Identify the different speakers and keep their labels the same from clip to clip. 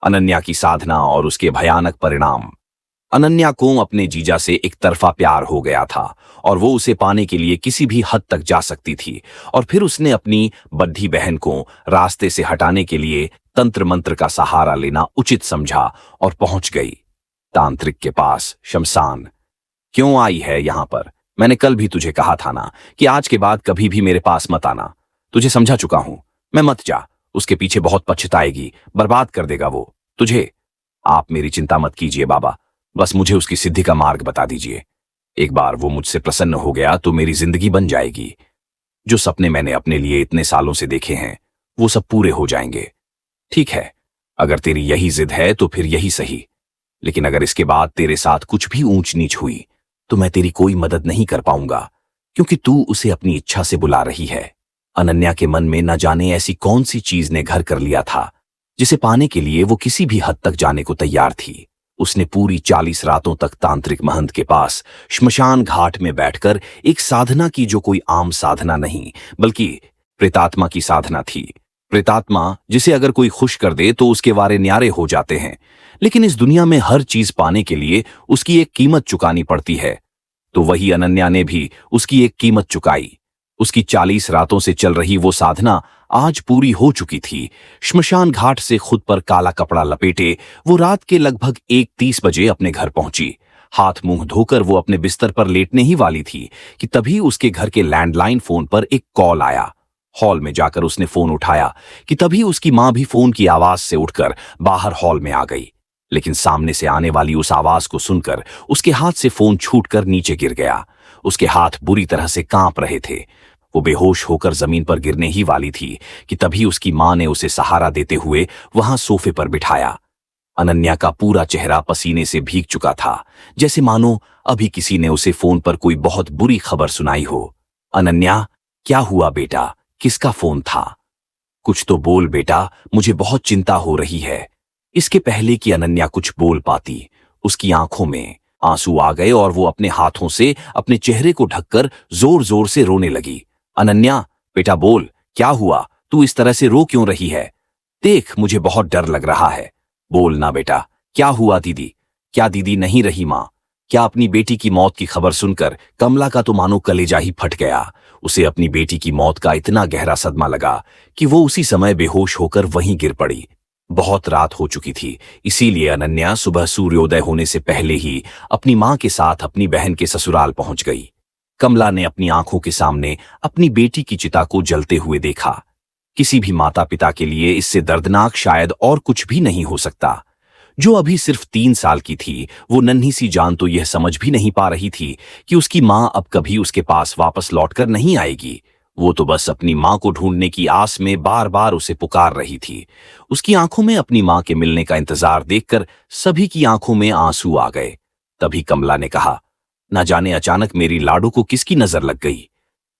Speaker 1: अनन्या की साधना और उसके भयानक परिणाम। अनन्या को अपने जीजा से एक तरफा प्यार हो गया था और वो उसे पाने के लिए किसी भी हद तक जा सकती थी। और फिर उसने अपनी बद्धी बहन को रास्ते से हटाने के लिए तंत्र मंत्र का सहारा लेना उचित समझा और पहुंच गई तांत्रिक के पास। शमशान क्यों आई है यहां पर? मैंने कल भी तुझे कहा था ना कि आज के बाद कभी भी मेरे पास मत आना। तुझे समझा चुका हूं। मैं मत जा, उसके पीछे बहुत पछताएगी, बर्बाद कर देगा वो तुझे। आप मेरी चिंता मत कीजिए बाबा, बस मुझे उसकी सिद्धि का मार्ग बता दीजिए। एक बार वो मुझसे प्रसन्न हो गया तो मेरी जिंदगी बन जाएगी। जो सपने मैंने अपने लिए इतने सालों से देखे हैं वो सब पूरे हो जाएंगे। ठीक है, अगर तेरी यही जिद है तो फिर यही सही, लेकिन अगर इसके बाद तेरे साथ कुछ भी ऊंच नीच हुई तो मैं तेरी कोई मदद नहीं कर पाऊंगा, क्योंकि तू उसे अपनी इच्छा से बुला रही है। अनन्या के मन में न जाने ऐसी कौन सी चीज ने घर कर लिया था जिसे पाने के लिए वो किसी भी हद तक जाने को तैयार थी। उसने पूरी 40 रातों तक तांत्रिक महंत के पास श्मशान घाट में बैठकर एक साधना की, जो कोई आम साधना नहीं बल्कि प्रेतात्मा की साधना थी। प्रेतात्मा जिसे अगर कोई खुश कर दे तो उसके वारे न्यारे हो जाते हैं, लेकिन इस दुनिया में हर चीज पाने के लिए उसकी एक कीमत चुकानी पड़ती है। तो वही अनन्या ने भी उसकी एक कीमत चुकाई। उसकी 40 रातों से चल रही वो साधना आज पूरी हो चुकी थी। श्मशान घाट से खुद पर काला कपड़ा लपेटे वो रात के लगभग 1:30 बजे अपने घर पहुंची। हाथ मुंह धोकर वो अपने बिस्तर पर लेटने ही वाली थी कि तभी उसके घर के लैंडलाइन फोन पर एक कॉल आया। हॉल में जाकर उसने फोन उठाया कि तभी उसकी मां भी फोन की आवाज से उठकर बाहर हॉल में आ गई। लेकिन सामने से आने वाली उस आवाज को सुनकर उसके हाथ से फोन छूटकर नीचे गिर गया। उसके हाथ बुरी तरह से कांप रहे थे। वो बेहोश होकर जमीन पर गिरने ही वाली थी कि तभी उसकी मां ने उसे सहारा देते हुए वहां सोफे पर बिठाया। अनन्या का पूरा चेहरा पसीने से भीग चुका था, जैसे मानो अभी किसी ने उसे फोन पर कोई बहुत बुरी खबर सुनाई हो। अनन्या, क्या हुआ बेटा? किसका फोन था? कुछ तो बोल बेटा, मुझे बहुत चिंता हो रही है। इसके पहले कि अनन्या कुछ बोल पाती, उसकी आंखों में आंसू आ गए और वो अपने हाथों से अपने चेहरे को ढककर जोर जोर से रोने लगी। अनन्या बेटा बोल, क्या हुआ? तू इस तरह से रो क्यों रही है? देख, मुझे बहुत डर लग रहा है। बोल ना बेटा, क्या हुआ? दीदी? क्या दीदी नहीं रही मां? क्या अपनी बेटी की मौत की खबर सुनकर कमला का तो मानो कलेजा ही फट गया। उसे अपनी बेटी की मौत का इतना गहरा सदमा लगा कि वो उसी समय बेहोश होकर वहीं गिर पड़ी। बहुत रात हो चुकी थी, इसीलिए अनन्या सुबह सूर्योदय होने से पहले ही अपनी मां के साथ अपनी बहन के ससुराल पहुंच गई। कमला ने अपनी आंखों के सामने अपनी बेटी की चिता को जलते हुए देखा। किसी भी माता पिता के लिए इससे दर्दनाक शायद और कुछ भी नहीं हो सकता। जो अभी सिर्फ 3 साल की थी, वो नन्ही सी जान तो यह समझ भी नहीं पा रही थी कि उसकी मां अब कभी उसके पास वापस लौटकर नहीं आएगी। वो तो बस अपनी मां को ढूंढने की आस में बार बार उसे पुकार रही थी। उसकी आंखों में अपनी मां के मिलने का इंतजार देखकर सभी की आंखों में आंसू आ गए। तभी कमला ने कहा, ना जाने अचानक मेरी लाडो को किसकी नजर लग गई।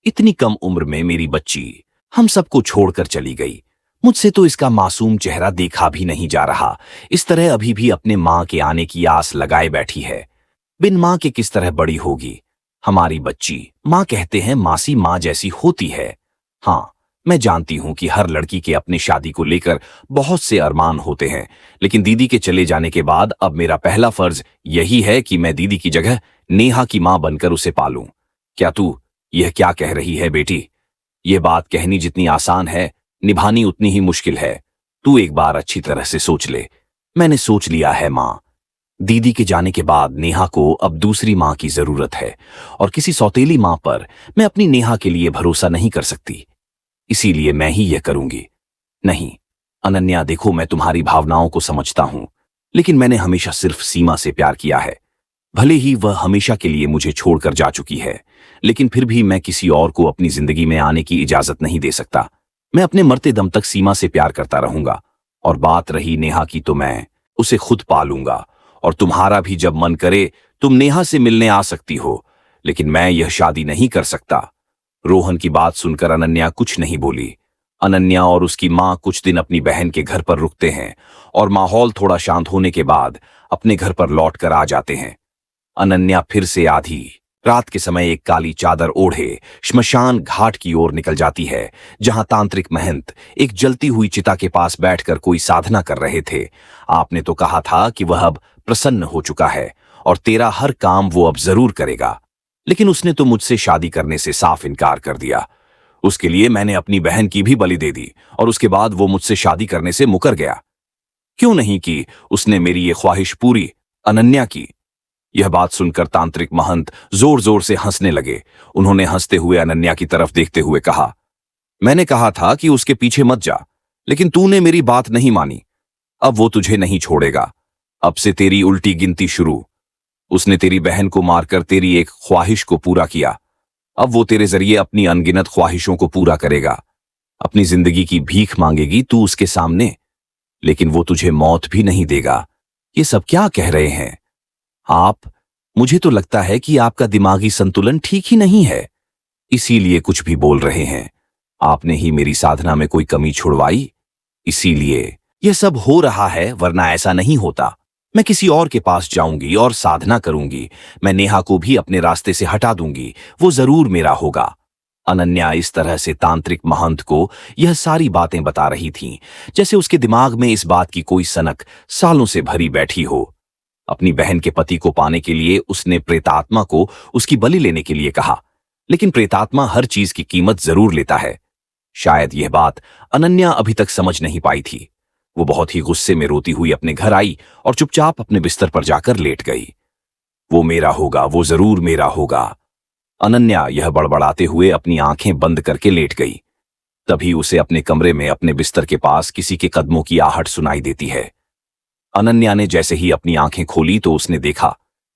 Speaker 1: इतनी कम उम्र में मेरी बच्ची हम सबको छोड़कर चली गई। मुझसे तो इसका मासूम चेहरा देखा भी नहीं जा रहा। इस तरह अभी भी अपने मां के आने की आस लगाए बैठी है। बिन मां के किस तरह बड़ी होगी हमारी बच्ची। मां कहते हैं मासी मां जैसी होती है। हाँ, मैं जानती हूं कि हर लड़की के अपने शादी को लेकर बहुत से अरमान होते हैं, लेकिन दीदी के चले जाने के बाद अब मेरा पहला फर्ज यही है कि मैं दीदी की जगह नेहा की मां बनकर उसे पालूं। क्या तू यह क्या कह रही है बेटी? यह बात कहनी जितनी आसान है, निभानी उतनी ही मुश्किल है। तू एक बार अच्छी तरह से सोच ले। मैंने सोच लिया है मां। दीदी के जाने के बाद नेहा को अब दूसरी मां की जरूरत है, और किसी सौतेली मां पर मैं अपनी नेहा के लिए भरोसा नहीं कर सकती। इसीलिए मैं ही यह करूंगी। नहीं अनन्या, देखो, मैं तुम्हारी भावनाओं को समझता हूं, लेकिन मैंने हमेशा सिर्फ सीमा से प्यार किया है। भले ही वह हमेशा के लिए मुझे छोड़कर जा चुकी है, लेकिन फिर भी मैं किसी और को अपनी जिंदगी में आने की इजाजत नहीं दे सकता। मैं अपने मरते दम तक सीमा से प्यार करता रहूंगा। और बात रही नेहा की, तो मैं उसे खुद पालूंगा। और तुम्हारा भी जब मन करे तुम नेहा से मिलने आ सकती हो, लेकिन मैं यह शादी नहीं कर सकता। रोहन की बात सुनकर अनन्या कुछ नहीं बोली। अनन्या और उसकी मां कुछ दिन अपनी बहन के घर पर रुकते हैं और माहौल थोड़ा शांत होने के बाद अपने घर पर लौट कर आ जाते हैं। अनन्या फिर से आधी रात के समय एक काली चादर ओढ़े श्मशान घाट की ओर निकल जाती है, जहां तांत्रिक महंत एक जलती हुई चिता के पास बैठकर कोई साधना कर रहे थे। आपने तो कहा था कि वह अब प्रसन्न हो चुका है और तेरा हर काम वो अब जरूर करेगा, लेकिन उसने तो मुझसे शादी करने से साफ इनकार कर दिया। उसके लिए मैंने अपनी बहन की भी बलि दे दी और उसके बाद वो मुझसे शादी करने से मुकर गया। क्यों नहीं की उसने मेरी ये ख्वाहिश पूरी, अनन्या की। यह बात सुनकर तांत्रिक महंत जोर जोर से हंसने लगे। उन्होंने हंसते हुए अनन्या की तरफ देखते हुए कहा, मैंने कहा था कि उसके पीछे मत जा, लेकिन तूने मेरी बात नहीं मानी। अब वो तुझे नहीं छोड़ेगा। अब से तेरी उल्टी गिनती शुरू। उसने तेरी बहन को मारकर तेरी एक ख्वाहिश को पूरा किया। अब वो तेरे जरिए अपनी अनगिनत ख्वाहिशों को पूरा करेगा। अपनी जिंदगी की भीख मांगेगी तू उसके सामने, लेकिन वो तुझे मौत भी नहीं देगा। ये सब क्या कह रहे हैं आप? मुझे तो लगता है कि आपका दिमागी संतुलन ठीक ही नहीं है, इसीलिए कुछ भी बोल रहे हैं। आपने ही मेरी साधना में कोई कमी छुड़वाई, इसीलिए यह सब हो रहा है, वरना ऐसा नहीं होता। मैं किसी और के पास जाऊंगी और साधना करूंगी। मैं नेहा को भी अपने रास्ते से हटा दूंगी, वो जरूर मेरा होगा। अनन्या इस तरह से तांत्रिक महंत को यह सारी बातें बता रही थीं, जैसे उसके दिमाग में इस बात की कोई सनक सालों से भरी बैठी हो। अपनी बहन के पति को पाने के लिए उसने प्रेतात्मा को उसकी बलि लेने के लिए कहा, लेकिन प्रेतात्मा हर चीज की कीमत जरूर लेता है। शायद यह बात अनन्या अभी तक समझ नहीं पाई थी। वो बहुत ही गुस्से में रोती हुई अपने घर आई और चुपचाप अपने बिस्तर पर जाकर लेट गई। वो मेरा होगा, वो जरूर मेरा होगा। अनन्या यह बड़बड़ाते हुए अपनी आंखें बंद करके लेट गई। तभी उसे अपने कमरे में अपने बिस्तर के पास किसी के कदमों की आहट सुनाई देती है। अनन्या ने जैसे ही अपनी आंखें खोली तो उसने देखा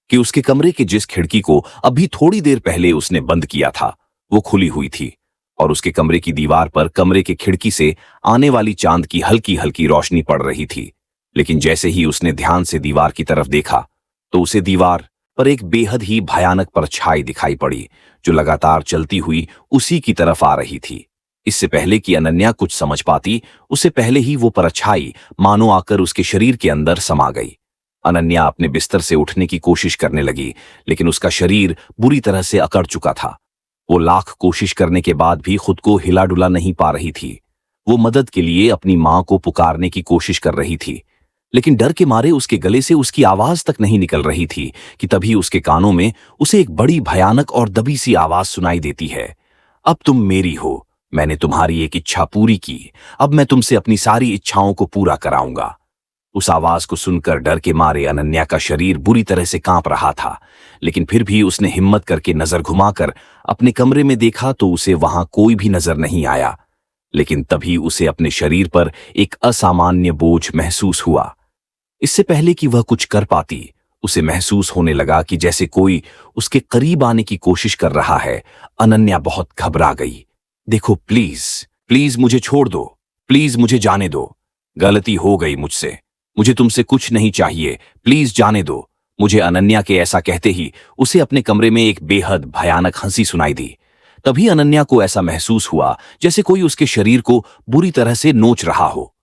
Speaker 1: कि उसके कमरे की जिस खिड़की को अभी थोड़ी देर पहले उसने बंद किया था, वो खुली हुई थी और उसके कमरे की दीवार पर कमरे के खिड़की से आने वाली चांद की हल्की हल्की रोशनी पड़ रही थी। लेकिन जैसे ही उसने ध्यान से दीवार की तरफ देखा तो उसे दीवार पर एक बेहद ही भयानक परछाई दिखाई पड़ी, जो लगातार चलती हुई उसी की तरफ आ रही थी। इससे पहले कि अनन्या कुछ समझ पाती, उससे पहले ही वो परछाई मानो आकर उसके शरीर के अंदर समा गई। अनन्या अपने बिस्तर से उठने की कोशिश करने लगी, लेकिन उसका शरीर बुरी तरह से अकड़ चुका था। वो लाख कोशिश करने के बाद भी खुद को हिला डुला नहीं पा रही थी। वो मदद के लिए अपनी मां को पुकारने की कोशिश कर रही थी, लेकिन डर के मारे उसके गले से उसकी आवाज तक नहीं निकल रही थी कि तभी उसके कानों में उसे एक बड़ी भयानक और दबी सी आवाज सुनाई देती है, अब तुम मेरी हो, मैंने तुम्हारी एक इच्छा पूरी की, अब मैं तुमसे अपनी सारी इच्छाओं को पूरा कराऊंगा। उस आवाज को सुनकर डर के मारे अनन्या का शरीर बुरी तरह से कांप रहा था, लेकिन फिर भी उसने हिम्मत करके नजर घुमाकर अपने कमरे में देखा तो उसे वहां कोई भी नजर नहीं आया। लेकिन तभी उसे अपने शरीर पर एक असामान्य बोझ महसूस हुआ। इससे पहले कि वह कुछ कर पाती, उसे महसूस होने लगा कि जैसे कोई उसके करीब आने की कोशिश कर रहा है। अनन्या बहुत घबरा गई। देखो प्लीज, प्लीज मुझे छोड़ दो, प्लीज मुझे जाने दो, गलती हो गई मुझसे, मुझे तुमसे कुछ नहीं चाहिए, प्लीज जाने दो मुझे। अनन्या के ऐसा कहते ही उसे अपने कमरे में एक बेहद भयानक हंसी सुनाई दी। तभी अनन्या को ऐसा महसूस हुआ जैसे कोई उसके शरीर को बुरी तरह से नोच रहा हो।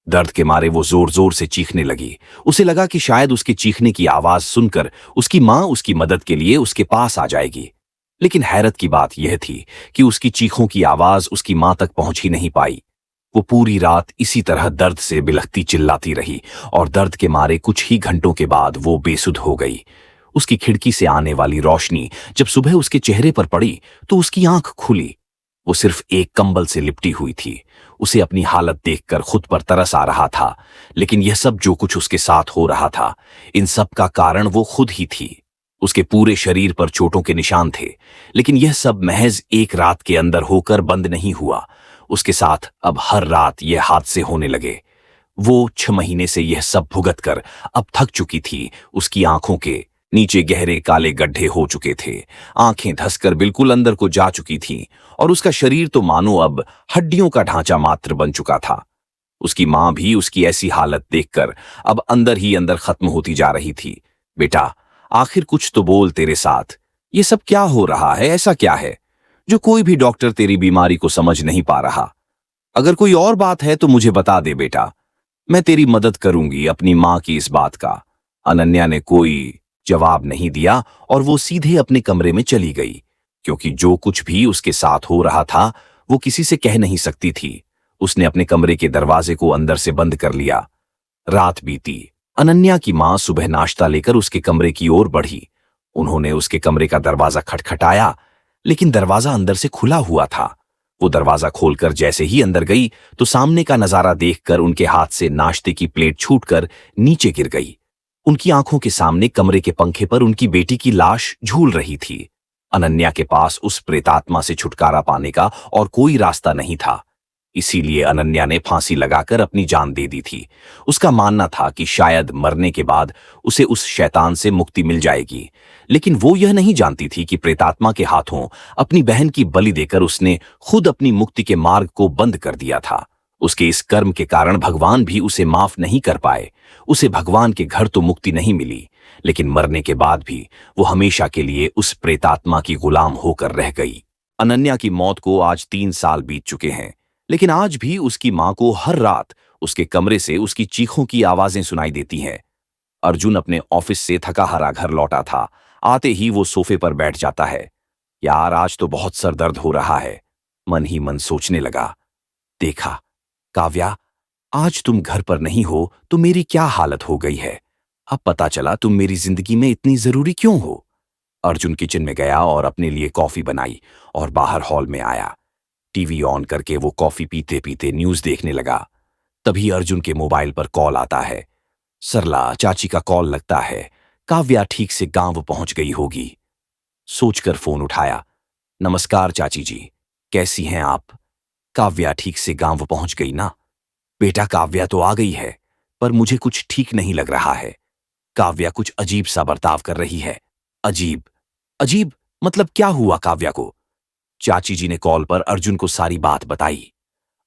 Speaker 1: दर्द के मारे वो जोर जोर से चीखने लगी। उसे लगा कि शायद उसके चीखने की आवाज सुनकर उसकी मां उसकी मदद के लिए उसके पास आ जाएगी। लेकिन हैरत की बात यह थी कि उसकी चीखों की आवाज उसकी मां तक पहुंच ही नहीं पाई। वो पूरी रात इसी तरह दर्द से बिलखती चिल्लाती रही और दर्द के मारे कुछ ही घंटों के बाद वो बेसुध हो गई। उसकी खिड़की से आने वाली रोशनी जब सुबह उसके चेहरे पर पड़ी तो उसकी आंख खुली। वो सिर्फ एक कंबल से लिपटी हुई थी। उसे अपनी हालत देखकर खुद पर तरस आ रहा था, लेकिन यह सब जो कुछ उसके साथ हो रहा था, इन सब का कारण वो खुद ही थी। उसके पूरे शरीर पर चोटों के निशान थे, लेकिन यह सब महज एक रात के अंदर होकर बंद नहीं हुआ। उसके साथ अब हर रात ये हादसे होने लगे। वो 6 महीने से यह सब भुगत कर अब थक चुकी थी। उसकी आंखों के नीचे गहरे काले गड्ढे हो चुके थे, आंखें धंसकर बिल्कुल अंदर को जा चुकी थीं और उसका शरीर तो मानो अब हड्डियों का ढांचा मात्र बन चुका था। उसकी मां भी उसकी ऐसी हालत देखकर अब अंदर ही अंदर खत्म होती जा रही थी। बेटा, आखिर कुछ तो बोल, तेरे साथ ये सब क्या हो रहा है? ऐसा क्या है जो कोई भी डॉक्टर तेरी बीमारी को समझ नहीं पा रहा? अगर कोई और बात है तो मुझे बता दे बेटा, मैं तेरी मदद करूंगी अपनी मां की इस बात का। अनन्या ने कोई जवाब नहीं दिया और वो सीधे अपने कमरे में चली गई, क्योंकि जो कुछ भी उसके साथ हो रहा था वो किसी से कह नहीं सकती थी। उसने अपने कमरे के दरवाजे को अंदर से बंद कर लिया। रात बीती। अनन्या की मां सुबह नाश्ता लेकर उसके कमरे की ओर बढ़ी। उन्होंने उसके कमरे का दरवाजा खटखटाया, लेकिन दरवाजा अंदर से खुला हुआ था। वो दरवाजा खोलकर जैसे ही अंदर गई तो सामने का नजारा देखकर उनके हाथ से नाश्ते की प्लेट छूटकर नीचे गिर गई। उनकी आंखों के सामने कमरे के पंखे पर उनकी बेटी की लाश झूल रही थी। अनन्या के पास उस प्रेतात्मा से छुटकारा पाने का और कोई रास्ता नहीं था। इसीलिए अनन्या ने फांसी लगाकर अपनी जान दे दी थी। उसका मानना था कि शायद मरने के बाद उसे उस शैतान से मुक्ति मिल जाएगी, लेकिन वो यह नहीं जानती थी कि प्रेतात्मा के हाथों अपनी बहन की बलि देकर उसने खुद अपनी मुक्ति के मार्ग को बंद कर दिया था। उसके इस कर्म के कारण भगवान भी उसे माफ नहीं कर पाए। उसे भगवान के घर तो मुक्ति नहीं मिली, लेकिन मरने के बाद भी वो हमेशा के लिए उस प्रेतात्मा की गुलाम होकर रह गई। अनन्या की मौत को आज 3 साल बीत चुके हैं, लेकिन आज भी उसकी मां को हर रात उसके कमरे से उसकी चीखों की आवाजें सुनाई देती हैं। अर्जुन अपने ऑफिस से थका हारा घर लौटा था। आते ही वो सोफे पर बैठ जाता है। यार, आज तो बहुत सर दर्द हो रहा है, मन ही मन सोचने लगा। देखा काव्या, आज तुम घर पर नहीं हो तो मेरी क्या हालत हो गई है। अब पता चला तुम मेरी जिंदगी में इतनी जरूरी क्यों हो। अर्जुन किचन में गया और अपने लिए कॉफी बनाई और बाहर हॉल में आया। टीवी ऑन करके वो कॉफी पीते पीते न्यूज देखने लगा। तभी अर्जुन के मोबाइल पर कॉल आता है। सरला चाची का कॉल लगता है। काव्या ठीक से गांव पहुंच गई होगी। सोचकर फोन उठाया। नमस्कार चाची जी, कैसी हैं आप। काव्या ठीक से गांव पहुंच गई ना। बेटा, काव्या तो आ गई है, पर मुझे कुछ ठीक नहीं लग रहा है। काव्या कुछ अजीब सा बर्ताव कर रही है। अजीब? अजीब मतलब क्या हुआ काव्या को। चाची जी ने कॉल पर अर्जुन को सारी बात बताई।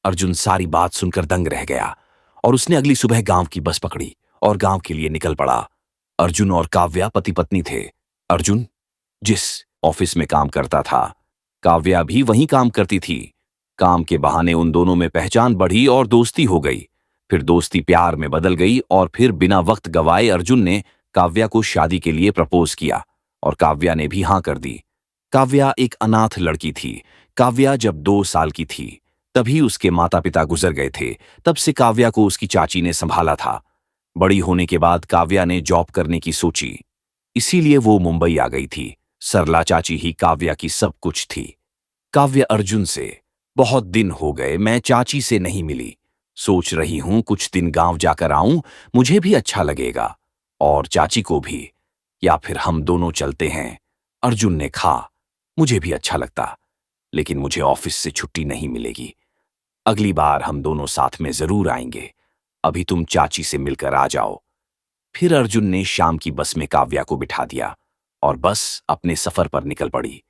Speaker 1: अर्जुन सारी बात सुनकर दंग रह गया और उसने अगली सुबह गांव की बस पकड़ी और गांव के लिए निकल पड़ा। अर्जुन और काव्या पति पत्नी थे। अर्जुन जिस ऑफिस में काम करता था, काव्या भी वहीं काम करती थी। काम के बहाने उन दोनों में पहचान बढ़ी और दोस्ती हो गई। फिर दोस्ती प्यार में बदल गई और फिर बिना वक्त गवाए अर्जुन ने काव्या को शादी के लिए प्रपोज किया और काव्या ने भी हां कर दी। काव्या एक अनाथ लड़की थी। काव्या जब 2 साल की थी तभी उसके माता पिता गुजर गए थे। तब से काव्या को उसकी चाची ने संभाला था। बड़ी होने के बाद काव्या ने जॉब करने की सोची, इसीलिए वो मुंबई आ गई थी। सरला चाची ही काव्या की सब कुछ थी। काव्या अर्जुन से, बहुत दिन हो गए मैं चाची से नहीं मिली, सोच रही हूं कुछ दिन गांव जाकर आऊं, मुझे भी अच्छा लगेगा और चाची को भी, या फिर हम दोनों चलते हैं। अर्जुन ने कहा, मुझे भी अच्छा लगता, लेकिन मुझे ऑफिस से छुट्टी नहीं मिलेगी। अगली बार हम दोनों साथ में जरूर आएंगे। अभी तुम चाची से मिलकर आ जाओ। फिर अर्जुन ने शाम की बस में काव्या को बिठा दिया और बस अपने सफर पर निकल पड़ी।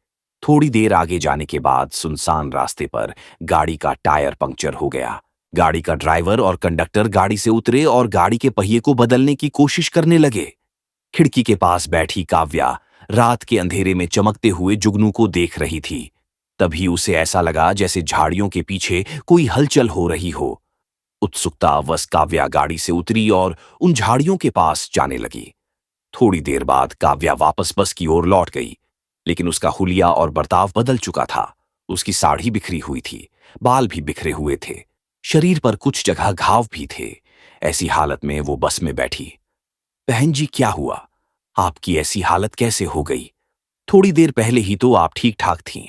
Speaker 1: थोड़ी देर आगे जाने के बाद सुनसान रास्ते पर गाड़ी का टायर पंक्चर हो गया। गाड़ी का ड्राइवर और कंडक्टर गाड़ी से उतरे और गाड़ी के पहिए को बदलने की कोशिश करने लगे। खिड़की के पास बैठी काव्या रात के अंधेरे में चमकते हुए जुगनू को देख रही थी। तभी उसे ऐसा लगा जैसे झाड़ियों के पीछे कोई हलचल हो रही हो। उत्सुकतावश काव्या गाड़ी से उतरी और उन झाड़ियों के पास जाने लगी। थोड़ी देर बाद काव्या वापस बस की ओर लौट गई, लेकिन उसका हुलिया और बर्ताव बदल चुका था। उसकी साड़ी बिखरी हुई थी, बाल भी बिखरे हुए थे, शरीर पर कुछ जगह घाव भी थे। ऐसी हालत में वो बस में बैठी। बहन जी, क्या हुआ? आपकी ऐसी हालत कैसे हो गई? थोड़ी देर पहले ही तो आप ठीक ठाक थीं।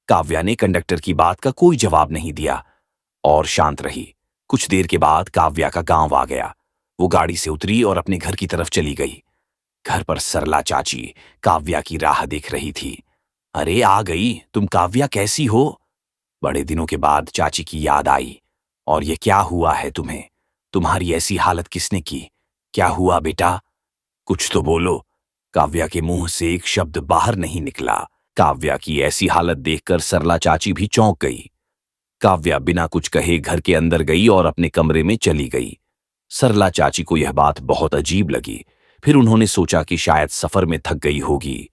Speaker 1: काव्या ने कंडक्टर की बात का कोई जवाब नहीं दिया और शांत रही। कुछ देर के बाद काव्या का गांव आ गया। वो गाड़ी से उतरी और अपने घर की तरफ चली गई। घर पर सरला चाची काव्या की राह देख रही थी। अरे आ गई तुम काव्या, कैसी हो? बड़े दिनों के बाद चाची की याद आई। और ये क्या हुआ है तुम्हें? तुम्हारी ऐसी हालत किसने की? क्या हुआ बेटा? कुछ तो बोलो। काव्या के मुंह से एक शब्द बाहर नहीं निकला। काव्या की ऐसी हालत देखकर सरला चाची भी चौंक गई। काव्या बिना कुछ कहे घर के अंदर गई और अपने कमरे में चली गई। सरला चाची को यह बात बहुत अजीब लगी। फिर उन्होंने सोचा कि शायद सफर में थक गई होगी,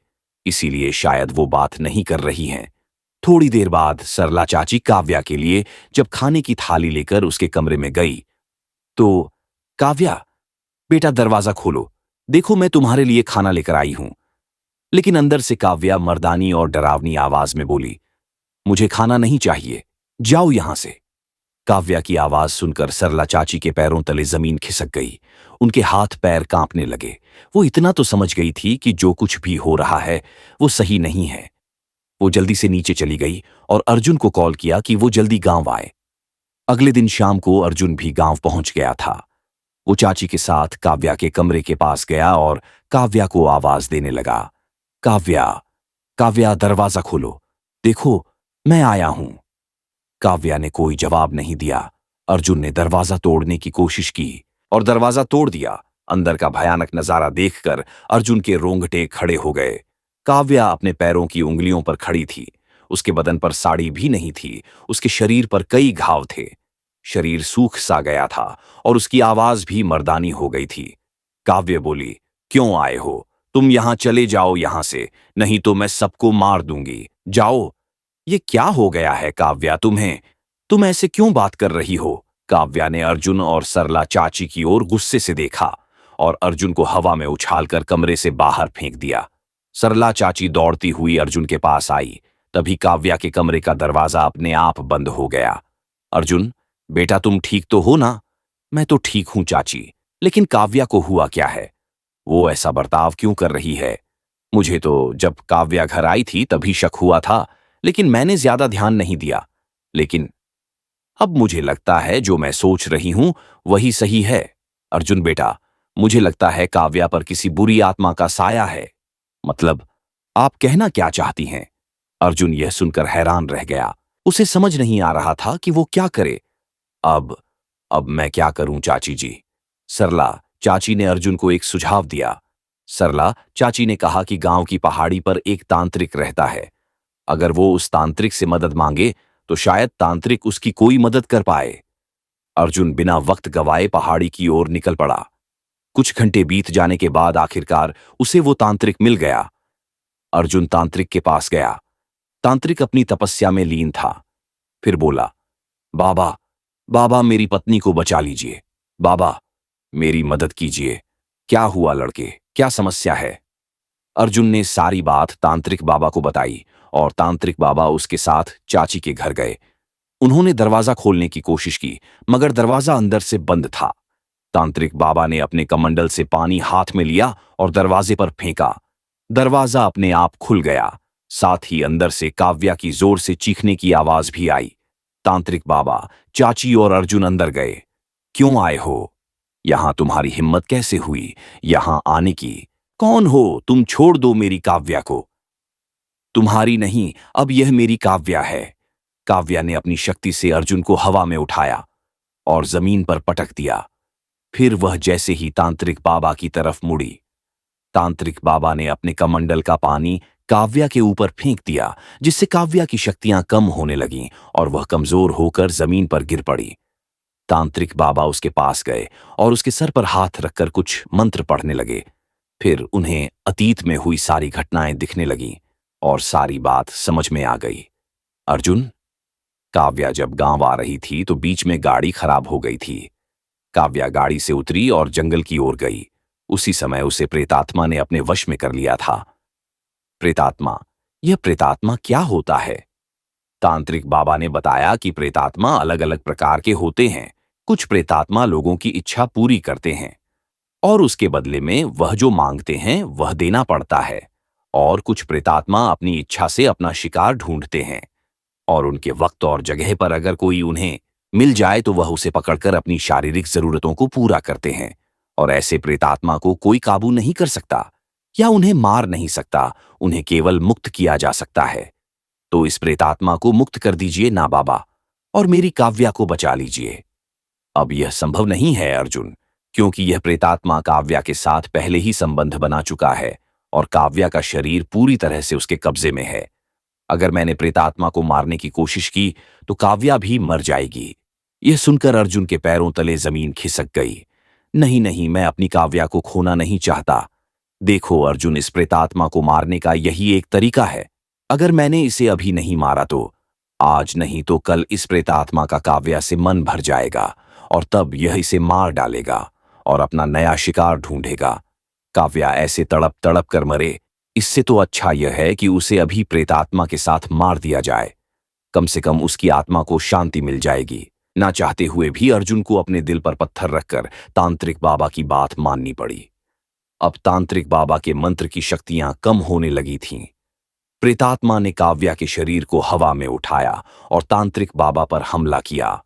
Speaker 1: इसीलिए शायद वो बात नहीं कर रही हैं। थोड़ी देर बाद सरला चाची काव्या के लिए जब खाने की थाली लेकर उसके कमरे में गई तो, काव्या बेटा दरवाजा खोलो, देखो मैं तुम्हारे लिए खाना लेकर आई हूं। लेकिन अंदर से काव्या मर्दानी और डरावनी आवाज में बोली, मुझे खाना नहीं चाहिए, जाओ यहां से। काव्या की आवाज सुनकर सरला चाची के पैरों तले जमीन खिसक गई। उनके हाथ पैर कांपने लगे। वो इतना तो समझ गई थी कि जो कुछ भी हो रहा है वो सही नहीं है। वो जल्दी से नीचे चली गई और अर्जुन को कॉल किया कि वो जल्दी गांव आए। अगले दिन शाम को अर्जुन भी गांव पहुंच गया था। वो चाची के साथ काव्या के कमरे के पास गया और काव्या को आवाज देने लगा, काव्या, काव्या दरवाजा खोलो, देखो मैं आया हूं। काव्या ने कोई जवाब नहीं दिया। अर्जुन ने दरवाजा तोड़ने की कोशिश की और दरवाजा तोड़ दिया। अंदर का भयानक नजारा देखकर अर्जुन के रोंगटे खड़े हो गए। काव्या अपने पैरों की उंगलियों पर खड़ी थी। उसके बदन पर साड़ी भी नहीं थी। उसके शरीर पर कई घाव थे। शरीर सूख सा गया था और उसकी आवाज भी मर्दानी हो गई थी। काव्य बोली, क्यों आए हो? तुम यहां चले जाओ यहां से, नहीं तो मैं सबको मार दूंगी। जाओ। ये क्या हो गया है काव्या तुम्हें? तुम ऐसे क्यों बात कर रही हो? काव्या ने अर्जुन और सरला चाची की ओर गुस्से से देखा और अर्जुन को हवा में उछालकर कमरे से बाहर फेंक दिया। सरला चाची दौड़ती हुई अर्जुन के पास आई। तभी काव्या के कमरे का दरवाजा अपने आप बंद हो गया। अर्जुन, बेटा तुम ठीक तो हो ना? मैं तो ठीक हूं चाची, लेकिन काव्या को हुआ क्या है? वो ऐसा बर्ताव क्यों कर रही है? मुझे तो जब काव्या घर आई थी तभी शक हुआ था, लेकिन मैंने ज्यादा ध्यान नहीं दिया। लेकिन अब मुझे लगता है जो मैं सोच रही हूं वही सही है। अर्जुन बेटा, मुझे लगता है काव्या पर किसी बुरी आत्मा का साया है। मतलब, आप कहना क्या चाहती हैं? अर्जुन यह सुनकर हैरान रह गया। उसे समझ नहीं आ रहा था कि वो क्या करे। अब मैं क्या करूं चाची जी? सरला चाची ने अर्जुन को एक सुझाव दिया। सरला चाची ने कहा कि गांव की पहाड़ी पर एक तांत्रिक रहता है। अगर वो उस तांत्रिक से मदद मांगे तो शायद तांत्रिक उसकी कोई मदद कर पाए। अर्जुन बिना वक्त गवाए पहाड़ी की ओर निकल पड़ा। कुछ घंटे बीत जाने के बाद आखिरकार उसे वो तांत्रिक मिल गया। अर्जुन तांत्रिक के पास गया। तांत्रिक अपनी तपस्या में लीन था। फिर बोला, बाबा, बाबा मेरी पत्नी को बचा लीजिए। बाबा, मेरी मदद कीजिए। क्या हुआ लड़के, क्या समस्या है? अर्जुन ने सारी बात तांत्रिक बाबा को बताई और तांत्रिक बाबा उसके साथ चाची के घर गए। उन्होंने दरवाजा खोलने की कोशिश की, मगर दरवाजा अंदर से बंद था। तांत्रिक बाबा ने अपने कमंडल से पानी हाथ में लिया और दरवाजे पर फेंका। दरवाजा अपने आप खुल गया। साथ ही अंदर से काव्या की जोर से चीखने की आवाज भी आई। तांत्रिक बाबा, चाची और अर्जुन अंदर गए। क्यों आए हो? यहां तुम्हारी हिम्मत कैसे हुई यहां आने की? कौन हो तुम? छोड़ दो मेरी काव्या को। तुम्हारी नहीं, अब यह मेरी काव्या है। काव्या ने अपनी शक्ति से अर्जुन को हवा में उठाया और जमीन पर पटक दिया। फिर वह जैसे ही तांत्रिक बाबा की तरफ मुड़ी, तांत्रिक बाबा ने अपने कमंडल का पानी काव्या के ऊपर फेंक दिया, जिससे काव्या की शक्तियां कम होने लगीं और वह कमजोर होकर जमीन पर गिर पड़ी। तांत्रिक बाबा उसके पास गए और उसके सर पर हाथ रखकर कुछ मंत्र पढ़ने लगे। फिर उन्हें अतीत में हुई सारी घटनाएं दिखने लगीं और सारी बात समझ में आ गई। अर्जुन, काव्या जब गांव आ रही थी तो बीच में गाड़ी खराब हो गई थी। काव्या गाड़ी से उतरी और जंगल की ओर गई। उसी समय उसे प्रेतात्मा ने अपने वश में कर लिया था। प्रेतात्मा, यह प्रेतात्मा क्या होता है? तांत्रिक बाबा ने बताया कि प्रेतात्मा अलग अलग प्रकार के होते हैं। कुछ प्रेतात्मा लोगों की इच्छा पूरी करते हैं और उसके बदले में वह जो मांगते हैं वह देना पड़ता है। और कुछ प्रेतात्मा अपनी इच्छा से अपना शिकार ढूंढते हैं और उनके वक्त और जगह पर अगर कोई उन्हें मिल जाए तो वह उसे पकड़कर अपनी शारीरिक जरूरतों को पूरा करते हैं। और ऐसे प्रेतात्मा को कोई काबू नहीं कर सकता या उन्हें मार नहीं सकता, उन्हें केवल मुक्त किया जा सकता है। तो इस प्रेतात्मा को मुक्त कर दीजिए ना बाबा, और मेरी काव्या को बचा लीजिए। अब यह संभव नहीं है अर्जुन, क्योंकि यह प्रेतात्मा काव्या के साथ पहले ही संबंध बना चुका है और काव्या का शरीर पूरी तरह से उसके कब्जे में है। अगर मैंने प्रेतात्मा को मारने की कोशिश की तो काव्या भी मर जाएगी। यह सुनकर अर्जुन के पैरों तले जमीन खिसक गई। नहीं नहीं, मैं अपनी काव्या को खोना नहीं चाहता। देखो अर्जुन, इस प्रेतात्मा को मारने का यही एक तरीका है। अगर मैंने इसे अभी नहीं मारा तो आज नहीं तो कल इस प्रेतात्मा का काव्या से मन भर जाएगा और तब यह इसे मार डालेगा और अपना नया शिकार ढूंढेगा। काव्या ऐसे तड़प तड़प कर मरे, इससे तो अच्छा यह है कि उसे अभी प्रेतात्मा के साथ मार दिया जाए। कम से कम उसकी आत्मा को शांति मिल जाएगी। ना चाहते हुए भी अर्जुन को अपने दिल पर पत्थर रखकर तांत्रिक बाबा की बात माननी पड़ी। अब तांत्रिक बाबा के मंत्र की शक्तियां कम होने लगी थीं। प्रेतात्मा ने काव्या के शरीर को हवा में उठाया और तांत्रिक बाबा पर हमला किया।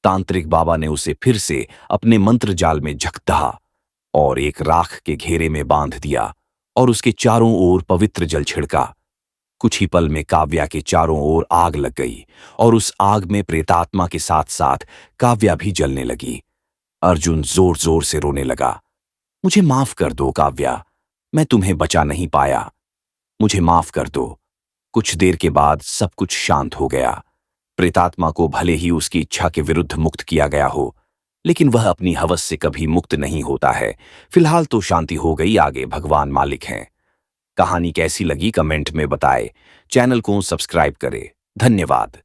Speaker 1: तांत्रिक बाबा ने उसे फिर से अपने मंत्र जाल में झकधा और एक राख के घेरे में बांध दिया और उसके चारों ओर पवित्र जल छिड़का। कुछ ही पल में काव्या के चारों ओर आग लग गई और उस आग में प्रेतात्मा के साथ साथ काव्या भी जलने लगी। अर्जुन जोर जोर से रोने लगा। मुझे माफ कर दो काव्या, मैं तुम्हें बचा नहीं पाया, मुझे माफ कर दो। कुछ देर के बाद सब कुछ शांत हो गया। प्रेतात्मा को भले ही उसकी इच्छा के विरुद्ध मुक्त किया गया हो, लेकिन वह अपनी हवस से कभी मुक्त नहीं होता है। फिलहाल तो शांति हो गई, आगे भगवान मालिक हैं। कहानी कैसी लगी कमेंट में बताएं। चैनल को सब्सक्राइब करें। धन्यवाद।